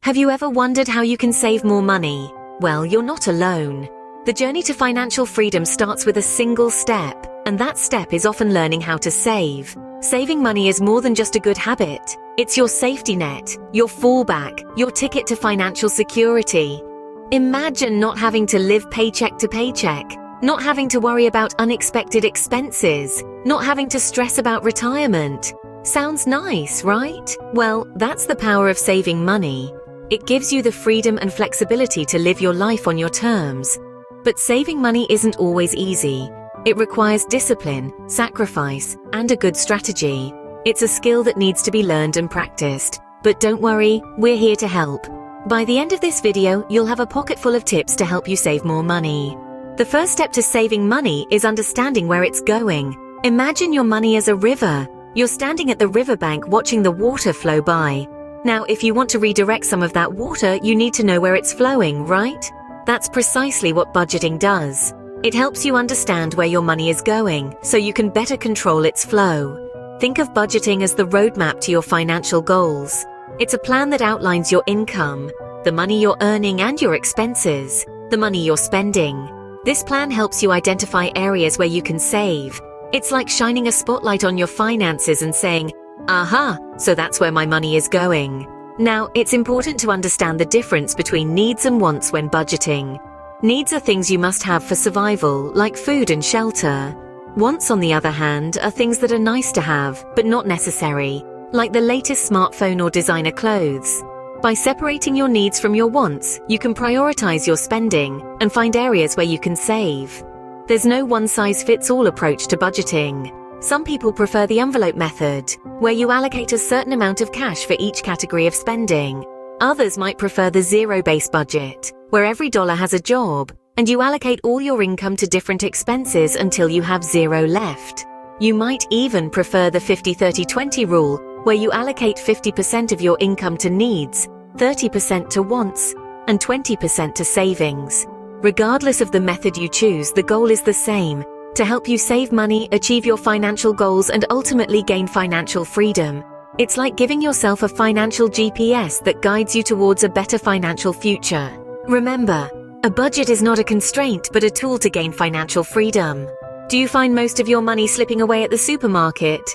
Have you ever wondered how you can save more money? Well, you're not alone. The journey to financial freedom starts with a single step, and that step is often learning how to save. Saving money is more than just a good habit. It's your safety net, your fallback, your ticket to financial security. Imagine not having to live paycheck to paycheck, not having to worry about unexpected expenses, not having to stress about retirement. Sounds nice, right? Well, that's the power of saving money. It gives you the freedom and flexibility to live your life on your terms. But saving money isn't always easy. It requires discipline, sacrifice, and a good strategy. It's a skill that needs to be learned and practiced. But don't worry, we're here to help. By the end of this video, you'll have a pocket full of tips to help you save more money. The first step to saving money is understanding where it's going. Imagine your money as a river. You're standing at the riverbank watching the water flow by. Now, if you want to redirect some of that water, you need to know where it's flowing, right? That's precisely what budgeting does. It helps you understand where your money is going, so you can better control its flow. Think of budgeting as the roadmap to your financial goals. It's a plan that outlines your income, the money you're earning and your expenses, the money you're spending. This plan helps you identify areas where you can save. It's like shining a spotlight on your finances and saying, aha, so that's where my money is going. Now, it's important to understand the difference between needs and wants when budgeting. Needs are things you must have for survival, like food and shelter. Wants, on the other hand, are things that are nice to have, but not necessary, like the latest smartphone or designer clothes. By separating your needs from your wants, you can prioritize your spending and find areas where you can save. There's no one-size-fits-all approach to budgeting. Some people prefer the envelope method, where you allocate a certain amount of cash for each category of spending. Others might prefer the zero-based budget, where every dollar has a job, and you allocate all your income to different expenses until you have zero left. You might even prefer the 50-30-20 rule, where you allocate 50% of your income to needs, 30% to wants, and 20% to savings. Regardless of the method you choose, the goal is the same: to help you save money, achieve your financial goals, and ultimately gain financial freedom. It's like giving yourself a financial GPS that guides you towards a better financial future. Remember, a budget is not a constraint but a tool to gain financial freedom. Do you find most of your money slipping away at the supermarket?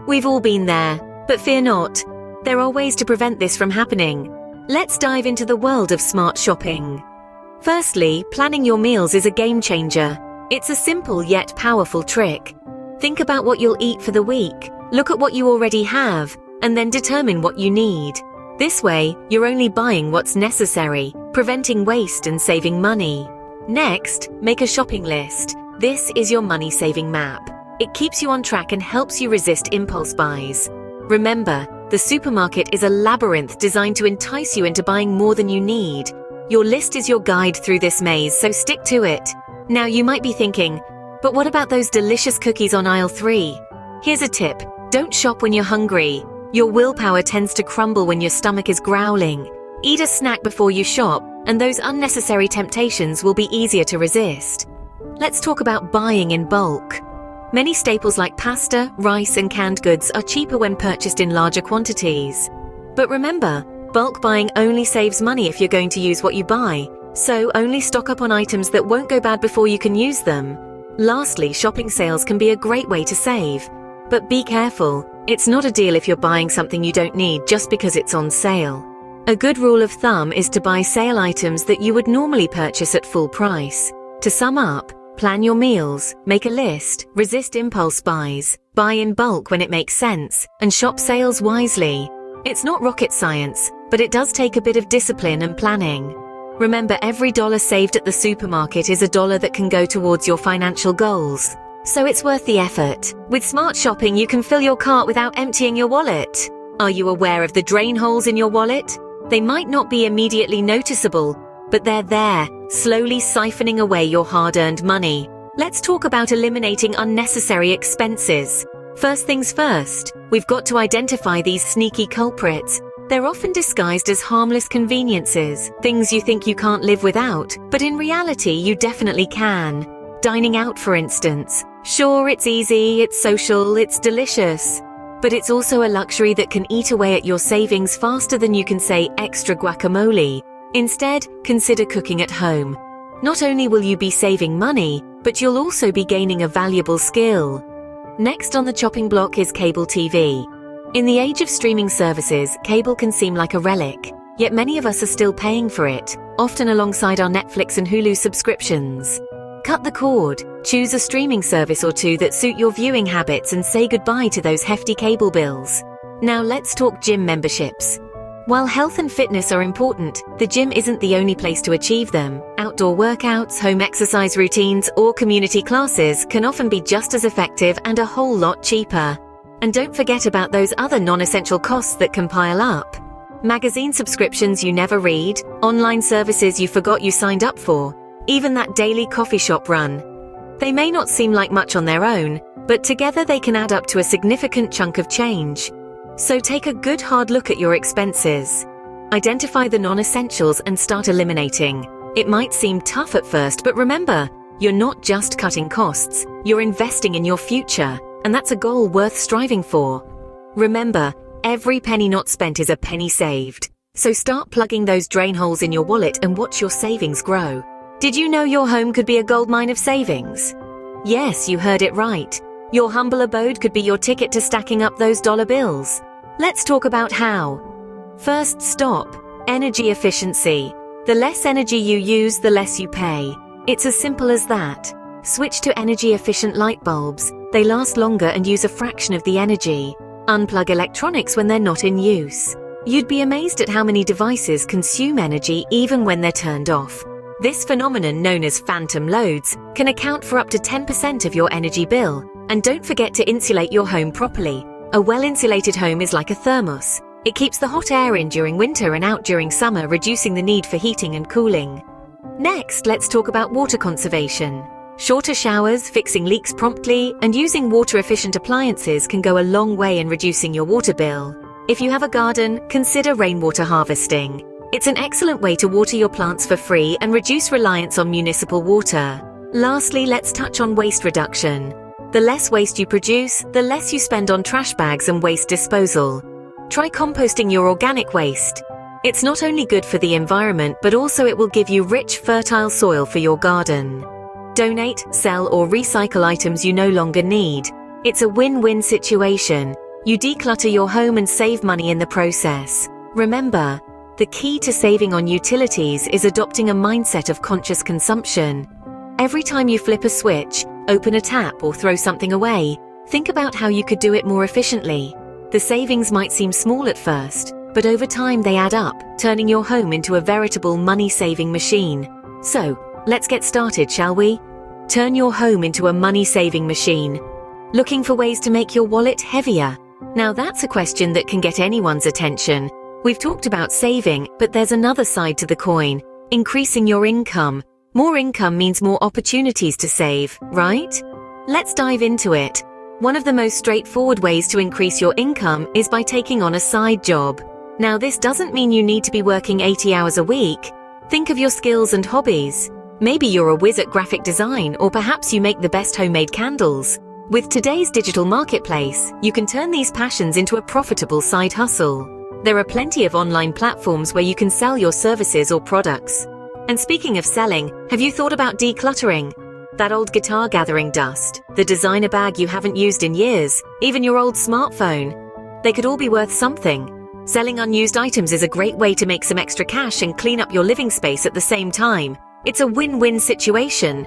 We've all been there, but fear not. There are ways to prevent this from happening. Let's dive into the world of smart shopping. Firstly, planning your meals is a game changer. It's a simple yet powerful trick. Think about what you'll eat for the week, look at what you already have, and then determine what you need. This way, you're only buying what's necessary, preventing waste and saving money. Next, make a shopping list. This is your money-saving map. It keeps you on track and helps you resist impulse buys. Remember, the supermarket is a labyrinth designed to entice you into buying more than you need. Your list is your guide through this maze, so stick to it. Now you might be thinking, but what about those delicious cookies on aisle 3? Here's a tip: don't shop when you're hungry. Your willpower tends to crumble when your stomach is growling. Eat a snack before you shop, and those unnecessary temptations will be easier to resist. Let's talk about buying in bulk. Many staples like pasta, rice, and canned goods are cheaper when purchased in larger quantities. But remember, bulk buying only saves money if you're going to use what you buy. So only stock up on items that won't go bad before you can use them. Lastly, shopping sales can be a great way to save. But be careful, it's not a deal if you're buying something you don't need just because it's on sale. A good rule of thumb is to buy sale items that you would normally purchase at full price. To sum up, plan your meals, make a list, resist impulse buys, buy in bulk when it makes sense, and shop sales wisely. It's not rocket science, but it does take a bit of discipline and planning. Remember, every dollar saved at the supermarket is a dollar that can go towards your financial goals. So it's worth the effort. With smart shopping, you can fill your cart without emptying your wallet. Are you aware of the drain holes in your wallet? They might not be immediately noticeable, but they're there, slowly siphoning away your hard-earned money. Let's talk about eliminating unnecessary expenses. First things first, we've got to identify these sneaky culprits. They're often disguised as harmless conveniences, things you think you can't live without, but in reality you definitely can. Dining out, for instance. Sure, it's easy, it's social, it's delicious. But it's also a luxury that can eat away at your savings faster than you can say extra guacamole. Instead, consider cooking at home. Not only will you be saving money, but you'll also be gaining a valuable skill. Next on the chopping block is cable TV. In the age of streaming services, cable can seem like a relic, yet many of us are still paying for it, often alongside our Netflix and Hulu subscriptions. Cut the cord, choose a streaming service or two that suit your viewing habits and say goodbye to those hefty cable bills. Now let's talk gym memberships. While health and fitness are important, the gym isn't the only place to achieve them. Outdoor workouts, home exercise routines, or community classes can often be just as effective and a whole lot cheaper. And don't forget about those other non-essential costs that can pile up. Magazine subscriptions you never read, online services you forgot you signed up for, even that daily coffee shop run. They may not seem like much on their own, but together they can add up to a significant chunk of change. So take a good hard look at your expenses. Identify the non-essentials and start eliminating. It might seem tough at first, but remember, you're not just cutting costs, you're investing in your future, and that's a goal worth striving for. Remember, every penny not spent is a penny saved. So start plugging those drain holes in your wallet and watch your savings grow. Did you know your home could be a goldmine of savings? Yes, you heard it right. Your humble abode could be your ticket to stacking up those dollar bills. Let's talk about how. First stop, energy efficiency. The less energy you use, the less you pay. It's as simple as that. Switch to energy-efficient light bulbs. They last longer and use a fraction of the energy. Unplug electronics when they're not in use. You'd be amazed at how many devices consume energy even when they're turned off. This phenomenon, known as phantom loads, can account for up to 10% of your energy bill. And don't forget to insulate your home properly. A well-insulated home is like a thermos. It keeps the hot air in during winter and out during summer, reducing the need for heating and cooling. Next, let's talk about water conservation. Shorter showers, fixing leaks promptly, and using water-efficient appliances can go a long way in reducing your water bill. If you have a garden, consider rainwater harvesting. It's an excellent way to water your plants for free and reduce reliance on municipal water. Lastly, let's touch on waste reduction. The less waste you produce, the less you spend on trash bags and waste disposal. Try composting your organic waste. It's not only good for the environment, but also it will give you rich, fertile soil for your garden. Donate, sell, or recycle items you no longer need. It's a win-win situation. You declutter your home and save money in the process. Remember, the key to saving on utilities is adopting a mindset of conscious consumption. Every time you flip a switch, open a tap, or throw something away, think about how you could do it more efficiently. The savings might seem small at first, but over time they add up, turning your home into a veritable money-saving machine. So, let's get started, shall we? Turn your home into a money-saving machine. Looking for ways to make your wallet heavier? Now that's a question that can get anyone's attention. We've talked about saving, but there's another side to the coin: increasing your income. More income means more opportunities to save, right? Let's dive into it. One of the most straightforward ways to increase your income is by taking on a side job. Now, this doesn't mean you need to be working 80 hours a week. Think of your skills and hobbies. Maybe you're a whiz at graphic design, or perhaps you make the best homemade candles. With today's digital marketplace, you can turn these passions into a profitable side hustle. There are plenty of online platforms where you can sell your services or products. And speaking of selling, have you thought about decluttering? That old guitar gathering dust, the designer bag you haven't used in years, even your old smartphone. They could all be worth something. Selling unused items is a great way to make some extra cash and clean up your living space at the same time. It's a win-win situation.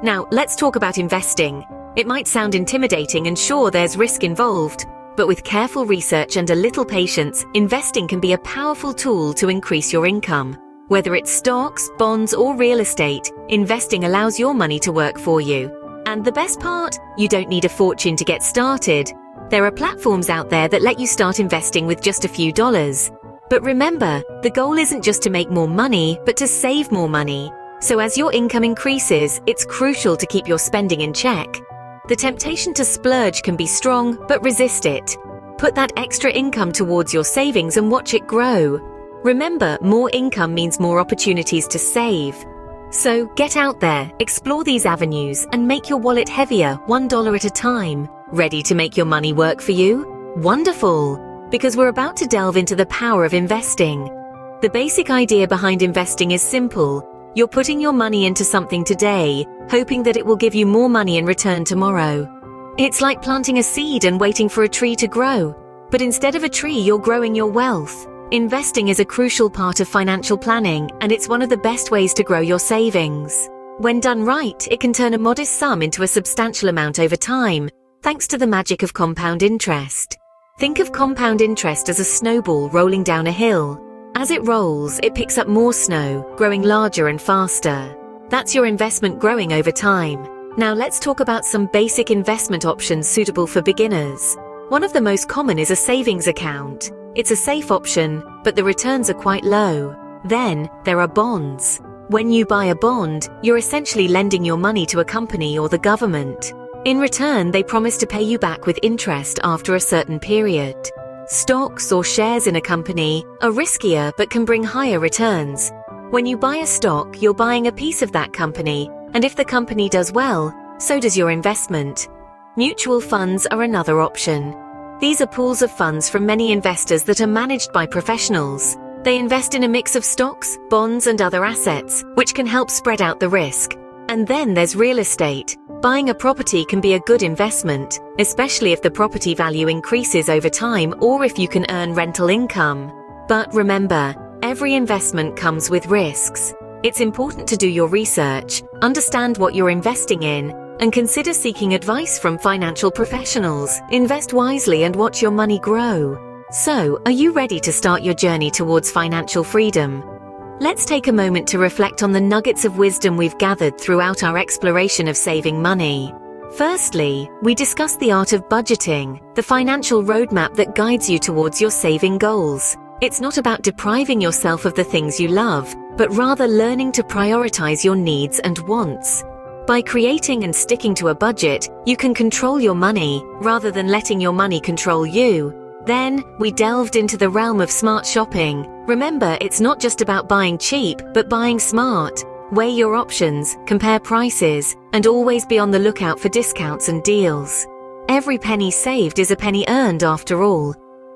Now, let's talk about investing. It might sound intimidating, and sure, there's risk involved. But with careful research and a little patience, investing can be a powerful tool to increase your income. Whether it's stocks, bonds, or real estate, investing allows your money to work for you. And the best part? You don't need a fortune to get started. There are platforms out there that let you start investing with just a few dollars. But remember, the goal isn't just to make more money, but to save more money. So as your income increases, it's crucial to keep your spending in check. The temptation to splurge can be strong, but resist it. Put that extra income towards your savings and watch it grow. Remember, more income means more opportunities to save. So get out there, explore these avenues, and make your wallet heavier $1 at a time. Ready to make your money work for you? Wonderful! Because we're about to delve into the power of investing. The basic idea behind investing is simple. You're putting your money into something today, hoping that it will give you more money in return tomorrow. It's like planting a seed and waiting for a tree to grow. But instead of a tree, you're growing your wealth. Investing is a crucial part of financial planning, and it's one of the best ways to grow your savings. When done right, it can turn a modest sum into a substantial amount over time, thanks to the magic of compound interest. Think of compound interest as a snowball rolling down a hill. As it rolls, it picks up more snow, growing larger and faster. That's your investment growing over time. Now let's talk about some basic investment options suitable for beginners. One of the most common is a savings account. It's a safe option, but the returns are quite low. Then, there are bonds. When you buy a bond, you're essentially lending your money to a company or the government. In return, they promise to pay you back with interest after a certain period. Stocks or shares in a company are riskier but can bring higher returns. When you buy a stock, you're buying a piece of that company, and if the company does well, so does your investment. Mutual funds are another option. These are pools of funds from many investors that are managed by professionals. They invest in a mix of stocks, bonds, and other assets, which can help spread out the risk. And then there's real estate. Buying a property can be a good investment, especially if the property value increases over time or if you can earn rental income. But remember, every investment comes with risks. It's important to do your research, understand what you're investing in, and consider seeking advice from financial professionals. Invest wisely and watch your money grow. So, are you ready to start your journey towards financial freedom? Let's take a moment to reflect on the nuggets of wisdom we've gathered throughout our exploration of saving money. Firstly, we discussed the art of budgeting, the financial roadmap that guides you towards your saving goals. It's not about depriving yourself of the things you love, but rather learning to prioritize your needs and wants. By creating and sticking to a budget, you can control your money, rather than letting your money control you. Then, we delved into the realm of smart shopping. Remember, it's not just about buying cheap, but buying smart. Weigh your options, compare prices, and always be on the lookout for discounts and deals. Every penny saved is a penny earned after all.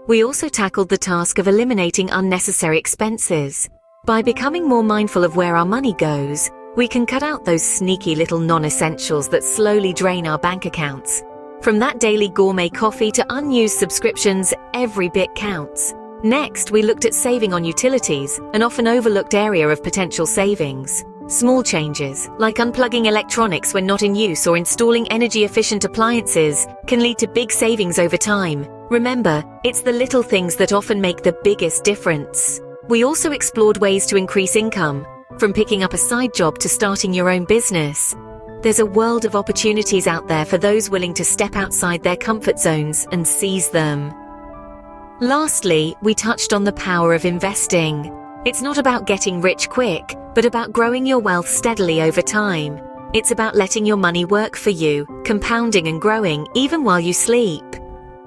We also tackled the task of eliminating unnecessary expenses. By becoming more mindful of where our money goes, we can cut out those sneaky little non-essentials that slowly drain our bank accounts. From that daily gourmet coffee to unused subscriptions, every bit counts. Next, we looked at saving on utilities, an often overlooked area of potential savings. Small changes, like unplugging electronics when not in use or installing energy-efficient appliances, can lead to big savings over time. Remember, it's the little things that often make the biggest difference. We also explored ways to increase income, from picking up a side job to starting your own business. There's a world of opportunities out there for those willing to step outside their comfort zones and seize them. Lastly, we touched on the power of investing. It's not about getting rich quick, but about growing your wealth steadily over time. It's about letting your money work for you, compounding and growing even while you sleep.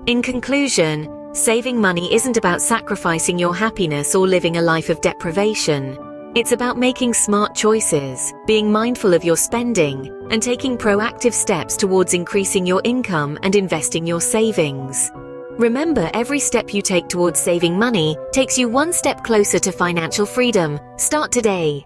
In conclusion, saving money isn't about sacrificing your happiness or living a life of deprivation. It's about making smart choices, being mindful of your spending, and taking proactive steps towards increasing your income and investing your savings. Remember, every step you take towards saving money takes you one step closer to financial freedom. Start today.